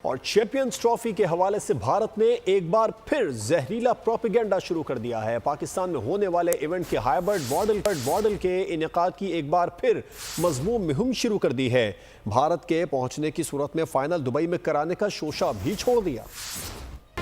और champions trophy के हवाले से भारत ने एक बार फिर जहरीला प्रोपेगेंडा शुरू कर दिया है। पाकिस्तान में होने वाले इवेंट के हाइब्रिड मॉडल के इनेकाद की एक बार फिर मजमूम मुहिम शुरू कर दी है। भारत के पहुंचने की सूरत में फाइनल दुबई में कराने का शोशा भी छोड़ दिया।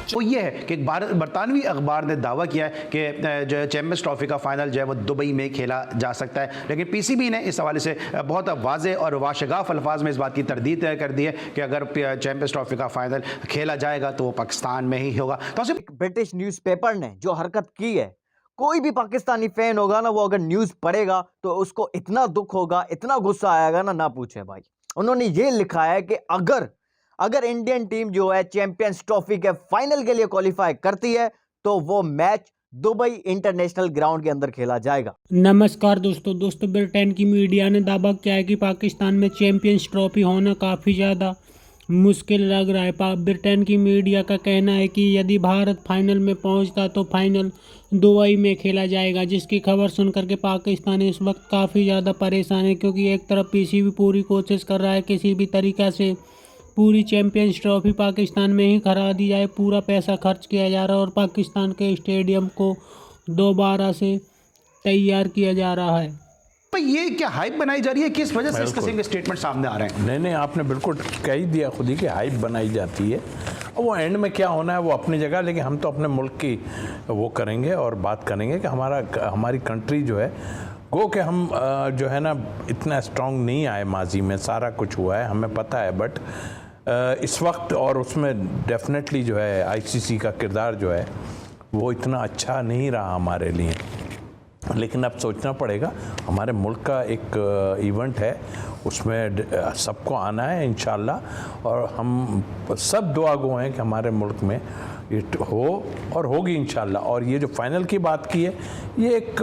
वो ये है कि बरतानवी अखबार ने दावा किया है कि जो चैंपियंस ट्रॉफी का फाइनल जो है वो दुबई में खेला जा सकता है, लेकिन पीसीबी ने इस हवाले से बहुत वाज़ेह और वाशगाफ अल्फाज में इस बात की तरदीद कर दी है कि अगर चैंपियंस ट्रॉफी का फाइनल खेला जाएगा तो वो पाकिस्तान में ही होगा। तो ब्रिटिश न्यूज़पेपर ने जो हरकत की है, कोई भी पाकिस्तानी फैन होगा ना, वो अगर न्यूज़ पढ़ेगा तो उसको इतना दुख होगा, इतना गुस्सा आएगा ना पूछे भाई। उन्होंने ये लिखा है कि अगर इंडियन टीम जो है चैंपियंस ट्रॉफी के फाइनल के लिए क्वालिफाई करती है तो वो मैच दुबई इंटरनेशनल ग्राउंड के अंदर खेला जाएगा। नमस्कार दोस्तों, ब्रिटेन की मीडिया ने दावा किया है कि पाकिस्तान में चैंपियंस ट्रॉफी होना काफ़ी ज़्यादा मुश्किल लग रहा है। ब्रिटेन की मीडिया का कहना है कि यदि भारत फाइनल में पहुंचता तो फाइनल दुबई में खेला जाएगा, जिसकी खबर सुनकर के पाकिस्तान इस वक्त काफ़ी ज़्यादा परेशान है, क्योंकि एक तरफ पीसीबी पूरी कोशिश कर रहा है किसी भी तरीक़ा से पूरी चैंपियंस ट्रॉफी पाकिस्तान में ही करा दी जाए। पूरा पैसा खर्च किया जा रहा है और पाकिस्तान के स्टेडियम को दोबारा से तैयार किया जा रहा है। ये क्या हाइप बनाई जा रही है, किस वजह से इस किस्म के स्टेटमेंट सामने आ रहे हैं? नहीं, आपने बिल्कुल कह ही दिया खुद ही कि हाइप बनाई जाती है। और वो एंड में क्या होना है वो अपनी जगह, लेकिन हम तो अपने मुल्क की वो करेंगे और बात करेंगे कि हमारी कंट्री जो है गो के हम जो है ना इतना स्ट्रांग नहीं आए माजी में, सारा कुछ हुआ है हमें पता है, बट इस वक्त और उसमें डेफिनेटली जो है आईसीसी का किरदार जो है वो इतना अच्छा नहीं रहा हमारे लिए। लेकिन अब सोचना पड़ेगा, हमारे मुल्क का एक इवेंट है, उसमें सबको आना है इंशाल्लाह, और हम सब दुआ गो हैं कि हमारे मुल्क में ये हो और होगी इंशाल्लाह। और ये जो फाइनल की बात की है ये एक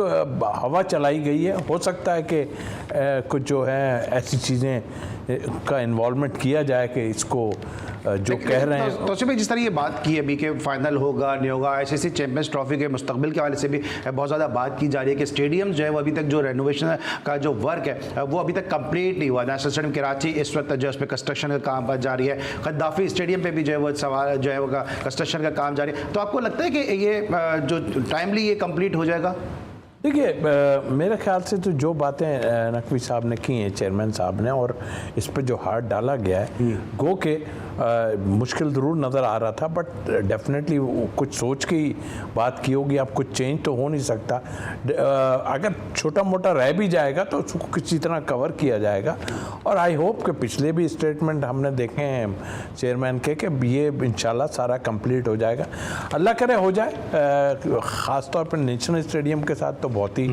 हवा चलाई गई है, हो सकता है कि कुछ जो है ऐसी चीज़ें का इन्वॉल्वमेंट किया जाए कि इसको जो कह रहे हैं। तो जिस तरह ये बात की अभी कि फाइनल होगा नहीं होगा, ऐसे चैंपियंस ट्रॉफी के मुस्तकबिल के हवाले से भी बहुत ज़्यादा बात की जा रही है कि स्टेडियम जो है वो अभी तक जो रेनोवेशन का जो वर्क है वो अभी तक कंप्लीट नहीं हुआ। नेशनल स्टेडियम कराची इस वक्त जो है उस पर कंस्ट्रक्शन का काम पर जारी है, गद्दाफी स्टेडियम पर भी जो है वो सवाल जो है वो कंस्ट्रक्शन का काम जारी है। तो आपको लगता है कि ये जो टाइमली ये कंप्लीट हो जाएगा? देखिए, मेरे ख्याल से तो जो बातें नकवी साहब ने की हैं, चेयरमैन साहब ने, और इस पर जो हाथ डाला गया है गो के मुश्किल ज़रूर नज़र आ रहा था, बट डेफिनेटली कुछ सोच के ही बात की होगी। अब कुछ चेंज तो हो नहीं सकता, अगर छोटा मोटा रह भी जाएगा तो उसको किसी तरह कवर किया जाएगा। और आई होप कि पिछले भी स्टेटमेंट हमने देखे हैं चेयरमैन के कि ये इंशाल्लाह सारा कंप्लीट हो जाएगा, अल्लाह करे हो जाए। ख़ास तौर पर नेशनल स्टेडियम के साथ तो बहुत ही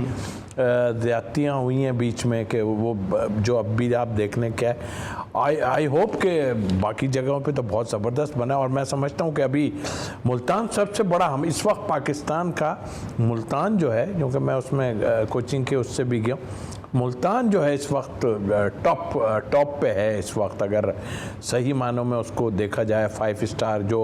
ज़्यादतियाँ हुई हैं बीच में कि वो जो अब भी आप देखने क्या है। आई होप के बाकी जगहों पे तो बहुत ज़बरदस्त बना, और मैं समझता हूँ कि अभी मुल्तान सबसे बड़ा, हम इस वक्त पाकिस्तान का मुल्तान जो है, क्योंकि मैं उसमें कोचिंग के उससे भी गया, मुल्तान जो है इस वक्त टॉप पे है इस वक्त, अगर सही मानों में उसको देखा जाए। 5 स्टार जो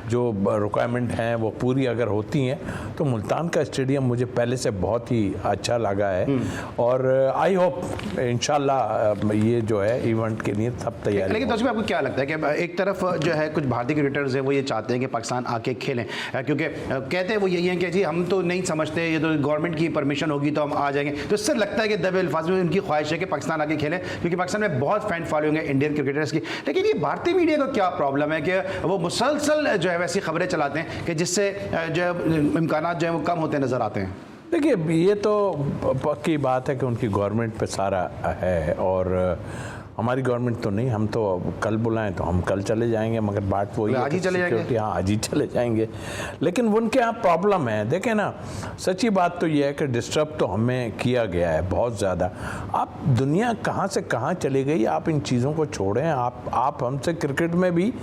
रिक्वायरमेंट हैं वो पूरी अगर होती हैं तो मुल्तान का स्टेडियम मुझे पहले से बहुत ही अच्छा लगा है। और आई होप इंशाल्लाह ये जो है इवेंट के लिए सब तैयार। लेकिन तो आपको क्या लगता है कि एक तरफ जो है कुछ भारतीय क्रिकेटर्स हैं वो ये चाहते हैं कि पाकिस्तान आके खेलें, क्योंकि कहते हैं वो यही है कि जी हम तो नहीं समझते, ये तो गवर्नमेंट की परमिशन होगी तो हम आ जाएंगे। तो इससे लगता है कि दबे अल्फाज में उनकी ख्वाहिश है कि पाकिस्तान आके खेलें, क्योंकि पाकिस्तान में बहुत फैन फॉलोइंग है इंडियन क्रिकेटर्स की। लेकिन ये भारतीय मीडिया का क्या प्रॉब्लम है कि वो मुसलसल जो है वैसी खबरें चलाते हैं कि जिससे जो है इम्कान जो है वो कम होते नज़र आते हैं। देखिए, ये तो पक्की बात है कि उनकी गवर्नमेंट पे सारा है, और हमारी गवर्नमेंट तो नहीं। हम तो कल बुलाएं तो हम कल चले जाएंगे, मगर बात वही आज ही चले जाएंगे। हाँ, आज ही चले जाएंगे। लेकिन उनके यहाँ प्रॉब्लम है, देखें ना, सच्ची बात तो ये है कि डिस्टर्ब तो हमें किया गया है बहुत ज़्यादा। आप दुनिया कहाँ से कहाँ चली गई, आप इन चीज़ों को छोड़ें। आप हमसे क्रिकेट में भी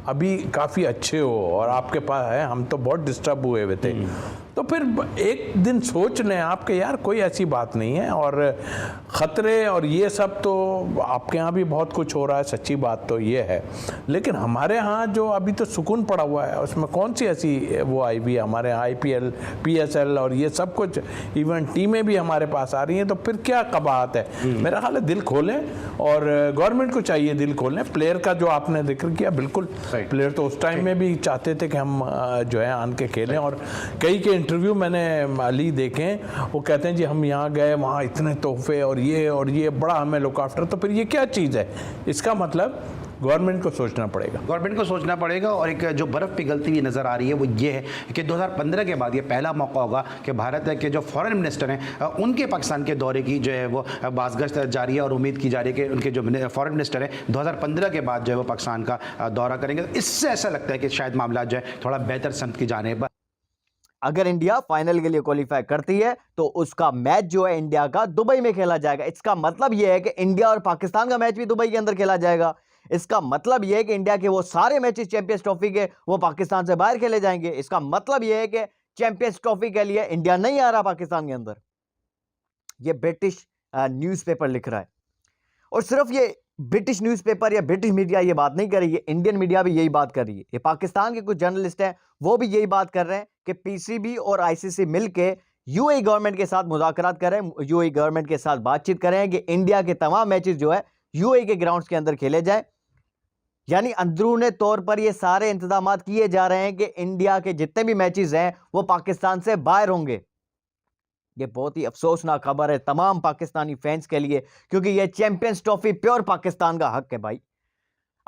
अभी काफ़ी अच्छे हो और आपके पास है, हम तो बहुत डिस्टर्ब हुए हुए थे। तो फिर एक दिन सोच लें आप कि यार कोई ऐसी बात नहीं है, और ख़तरे और ये सब तो आपके यहाँ भी बहुत कुछ हो रहा है, सच्ची बात तो ये है, लेकिन हमारे यहाँ जो अभी तो सुकून पड़ा हुआ है उसमें कौन सी ऐसी वो आई भी है। हमारे यहाँ IPL PSL और ये सब कुछ इवन टीमें भी हमारे पास आ रही हैं, तो फिर क्या कबाहत है। मेरा ख्याल है दिल खोलें, और गवर्नमेंट को चाहिए दिल खोलें। प्लेयर का जो आपने जिक्र किया, बिल्कुल प्लेयर तो उस टाइम में भी चाहते थे कि हम जो है आन के खेलें, और कई के इंटरव्यू मैंने अली देखे, वो कहते हैं जी हम यहाँ गए, वहाँ इतने तोहफे और ये बड़ा हमें लुक आफ्टर। तो फिर ये क्या चीज़ है? इसका मतलब गवर्नमेंट को सोचना पड़ेगा। गवर्नमेंट को सोचना पड़ेगा। और एक जो बर्फ़ पिघलती हुई नज़र आ रही है वो ये है कि 2015 के बाद ये पहला मौका होगा कि भारत के जो फॉरेन मिनिस्टर हैं उनके पाकिस्तान के दौरे की जो है वो बाज़गश्त जारी है, और उम्मीद की जा रही है कि उनके जो फॉरेन मिनिस्टर हैं 2015 के बाद जो है वो पाकिस्तान का दौरा करेंगे। तो इससे ऐसा लगता है कि शायद मामला जो है थोड़ा बेहतर सम्त की जानिब। अगर इंडिया फाइनल के लिए क्वालिफाई करती है तो उसका मैच जो है इंडिया का दुबई में खेला जाएगा। इसका मतलब यह है कि इंडिया और पाकिस्तान का मैच भी दुबई के अंदर खेला जाएगा। इसका मतलब यह है कि इंडिया के वो सारे मैचेस चैंपियंस ट्रॉफी के वो पाकिस्तान से बाहर खेले जाएंगे। इसका मतलब यह है कि चैंपियंस ट्रॉफी के लिए इंडिया नहीं आ रहा पाकिस्तान के अंदर। यह ब्रिटिश न्यूज़पेपर लिख रहा है, और सिर्फ ये ब्रिटिश न्यूज़पेपर या ब्रिटिश मीडिया ये बात नहीं कर रही है, इंडियन मीडिया भी यही बात कर रही है। ये पाकिस्तान के कुछ जर्नलिस्ट हैं वो भी यही बात कर रहे हैं कि PCB और ICC मिलके UAE गवर्नमेंट के साथ मुज़ाकरात करें, UAE गवर्नमेंट के साथ बातचीत करें कि इंडिया के तमाम मैचेस जो है UAE के ग्राउंड्स के अंदर खेले जाएं। यानी अंदरूनी तौर पर ये सारे इंतजाम किए जा रहे हैं कि इंडिया के जितने भी मैचेस हैं वो पाकिस्तान से बाहर होंगे। ये बहुत ही अफसोसनाक खबर है तमाम पाकिस्तानी फैंस के लिए, क्योंकि ये चैंपियंस ट्रॉफी प्योर पाकिस्तान का हक है भाई।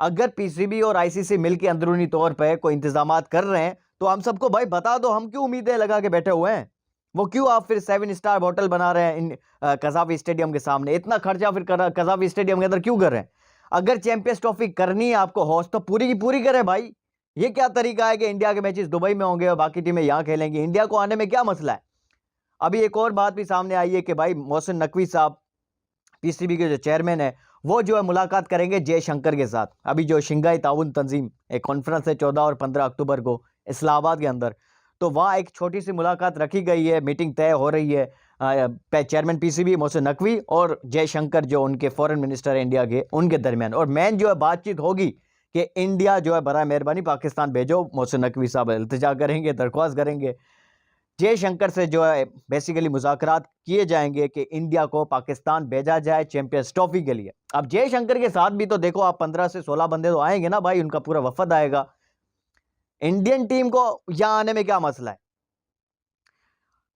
अगर PCB और ICC मिलकर अंदरूनी तौर पर कोई इंतजाम कर रहे हैं तो हम सबको भाई बता दो, हम क्यों उम्मीदें लगा के बैठे हुए हैं? वो क्यों आप फिर 7 स्टार होटल बना रहे हैं इन कज़ाफ़ी स्टेडियम के सामने? इतना खर्चा फिर कज़ाफ़ी स्टेडियम के अंदर क्यों कर रहे हैं? अगर चैंपियंस ट्रॉफी करनी है आपको होस्ट, तो पूरी की पूरी करें भाई। ये क्या तरीका है कि इंडिया के मैचेस दुबई में होंगे और बाकी टीमें यहाँ खेलेंगी? इंडिया को आने में क्या मसला है? अभी एक और बात भी सामने आई है कि भाई मोहसिन नकवी साहब PCB के जो चेयरमैन है वो जो है मुलाकात करेंगे जयशंकर के साथ। अभी जो शंघाई ताउन तंजीम एक कॉन्फ्रेंस है 14 और 15 अक्टूबर को इस्लामाबाद के अंदर, तो वहाँ एक छोटी सी मुलाकात रखी गई है, मीटिंग तय हो रही है चेयरमैन PCB मोहसिन नकवी और जयशंकर जो उनके फॉरेन मिनिस्टर है इंडिया के, उनके दरमियान। और मेन जो है बातचीत होगी कि इंडिया जो है बराए मेहरबानी पाकिस्तान भेजो। मोहसिन नकवी साहब इल्तिजा करेंगे, दरख्वास्त करेंगे जयशंकर से, जो है बेसिकली मुज़ाकरात किए जाएंगे कि इंडिया को पाकिस्तान भेजा जाए चैंपियंस ट्रॉफी के लिए। अब जयशंकर के साथ भी तो देखो आप 15 से 16 बंदे तो आएंगे ना भाई, उनका पूरा वफद आएगा। इंडियन टीम को यहां आने में क्या मसला है?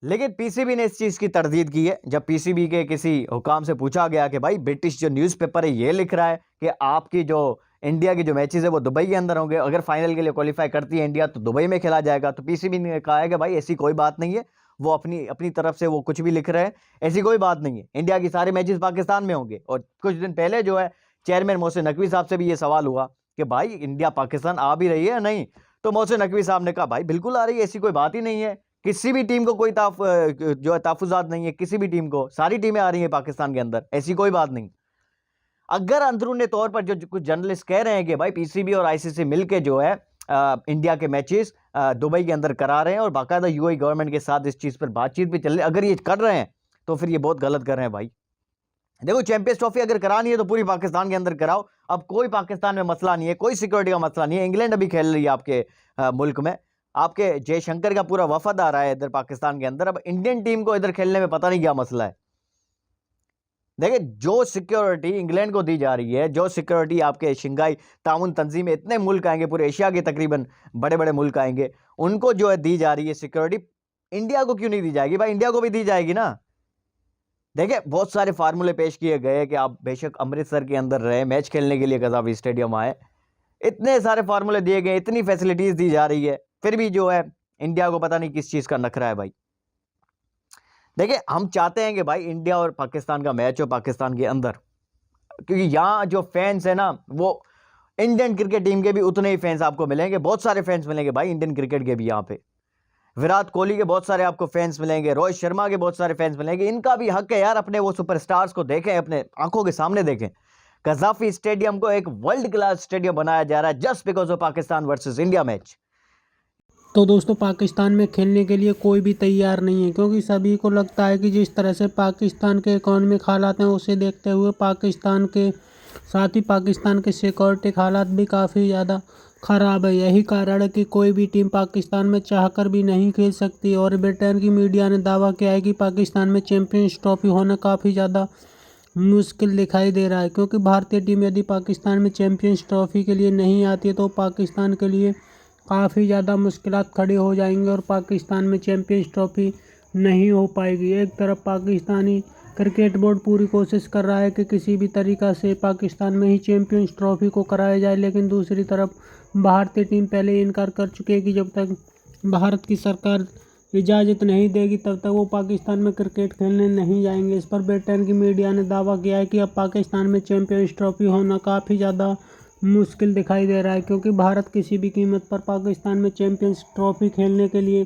लेकिन PCB ने इस चीज की तरदीद की है। जब PCB के किसी हुकाम से पूछा गया कि भाई ब्रिटिश जो न्यूज़पेपर है ये लिख रहा है कि आपकी जो इंडिया की जो मैचेस है वो दुबई के अंदर होंगे, अगर फाइनल के लिए क्वालिफाई करती है इंडिया तो दुबई में खेला जाएगा, तो PCB ने कहा है कि भाई ऐसी कोई बात नहीं है, वो अपनी तरफ से वो कुछ भी लिख रहे हैं, ऐसी कोई बात नहीं है। इंडिया की सारे मैचेस पाकिस्तान में होंगे। और कुछ दिन पहले जो है चेयरमैन मोहसिन नकवी साहब से भी ये सवाल हुआ कि भाई इंडिया पाकिस्तान आ भी रही है या नहीं, तो मोहसिन नकवी साहब ने कहा भाई बिल्कुल आ रही है, ऐसी कोई बात ही नहीं है, किसी भी टीम को कोई जो है तहफ़्फ़ुज़ात नहीं है, किसी भी टीम को, सारी टीमें आ रही हैं पाकिस्तान के अंदर, ऐसी कोई बात नहीं। अगर अंदरूनी तौर पर जो कुछ जर्नलिस्ट कह रहे हैं कि भाई PCB और ICC मिलके जो है इंडिया के मैचेस दुबई के अंदर करा रहे हैं और बाकायदा UAE गवर्नमेंट के साथ इस चीज़ पर बातचीत भी चल रही है, अगर ये कर रहे हैं तो फिर ये बहुत गलत कर रहे हैं भाई। देखो चैंपियंस ट्रॉफी अगर करानी है तो पूरी पाकिस्तान के अंदर कराओ। अब कोई पाकिस्तान में मसला नहीं है, कोई सिक्योरिटी का मसला नहीं है। इंग्लैंड अभी खेल रही है आपके मुल्क में, आपके जयशंकर का पूरा वफद आ रहा है इधर पाकिस्तान के अंदर। अब इंडियन टीम को इधर खेलने में पता नहीं क्या मसला है। देखिए जो सिक्योरिटी इंग्लैंड को दी जा रही है, जो सिक्योरिटी आपके शंघाई ताउन तंजीम में इतने मुल्क आएंगे, पूरे एशिया के तकरीबन बड़े बड़े मुल्क आएंगे, उनको जो है दी जा रही है सिक्योरिटी, इंडिया को क्यों नहीं दी जाएगी भाई? इंडिया को भी दी जाएगी ना। देखिए बहुत सारे फार्मूले पेश किए गए कि आप बेशक अमृतसर के अंदर रहे, मैच खेलने के लिए कज़ाफ़ी स्टेडियम आए, इतने सारे फार्मूले दिए गए, इतनी फैसिलिटीज दी जा रही है, फिर भी जो है इंडिया को पता नहीं किस चीज़ का नखरा है भाई। देखिए हम चाहते हैं कि भाई इंडिया और पाकिस्तान का मैच हो पाकिस्तान के अंदर, क्योंकि यहाँ जो फैंस है ना वो इंडियन क्रिकेट टीम के भी उतने ही फैंस आपको मिलेंगे, बहुत सारे फैंस मिलेंगे भाई इंडियन क्रिकेट के भी। यहाँ पे विराट कोहली के बहुत सारे आपको फैंस मिलेंगे, रोहित शर्मा के बहुत सारे फैंस मिलेंगे। इनका भी हक है यार, अपने वो सुपरस्टार्स को देखें, अपने आंखों के सामने देखें। कज़ाफ़ी स्टेडियम को एक वर्ल्ड क्लास स्टेडियम बनाया जा रहा है just because of Pakistan versus India match. तो दोस्तों पाकिस्तान में खेलने के लिए कोई भी तैयार नहीं है, क्योंकि सभी को लगता है कि जिस तरह से पाकिस्तान के इकोनॉमिक हालात हैं उसे देखते हुए पाकिस्तान के साथ ही पाकिस्तान के सिक्योरिटी हालात भी काफ़ी ज़्यादा ख़राब है। यही कारण है कि कोई भी टीम पाकिस्तान में चाहकर भी नहीं खेल सकती। और ब्रिटेन की मीडिया ने दावा किया है कि पाकिस्तान में चैंपियंस ट्रॉफी होना काफ़ी ज़्यादा मुश्किल दिखाई दे रहा है, क्योंकि भारतीय टीम यदि पाकिस्तान में चैंपियंस ट्रॉफी के लिए नहीं आती है तो पाकिस्तान के लिए काफ़ी ज़्यादा मुश्किलात खड़ी हो जाएंगी और पाकिस्तान में चैंपियंस ट्रॉफी नहीं हो पाएगी। एक तरफ पाकिस्तानी क्रिकेट बोर्ड पूरी कोशिश कर रहा है कि किसी भी तरीक़ा से पाकिस्तान में ही चैंपियंस ट्रॉफी को कराया जाए, लेकिन दूसरी तरफ भारतीय टीम पहले ही इनकार कर चुकी है कि जब तक भारत की सरकार इजाज़त नहीं देगी तब तक वो पाकिस्तान में क्रिकेट खेलने नहीं जाएंगे। इस पर ब्रिटेन की मीडिया ने दावा किया है कि अब पाकिस्तान में चैंपियंस ट्रॉफी होना काफ़ी ज़्यादा मुश्किल दिखाई दे रहा है, क्योंकि भारत किसी भी कीमत पर पाकिस्तान में चैंपियंस ट्रॉफी खेलने के लिए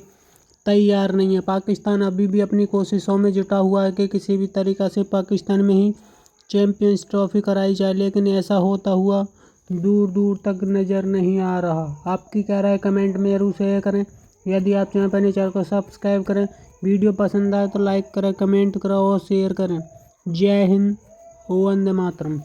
तैयार नहीं है। पाकिस्तान अभी भी अपनी कोशिशों में जुटा हुआ है कि किसी भी तरीक़ा से पाकिस्तान में ही चैंपियंस ट्रॉफी कराई जाए, लेकिन ऐसा होता हुआ दूर दूर तक नज़र नहीं आ रहा। आपकी क्या राय कमेंट में जरूर शेयर करें। यदि आप चैनल पर नए चैनल को सब्सक्राइब करें, वीडियो पसंद आए तो लाइक करें, कमेंट करें और शेयर करें। जय हिंद, वंदे मातरम।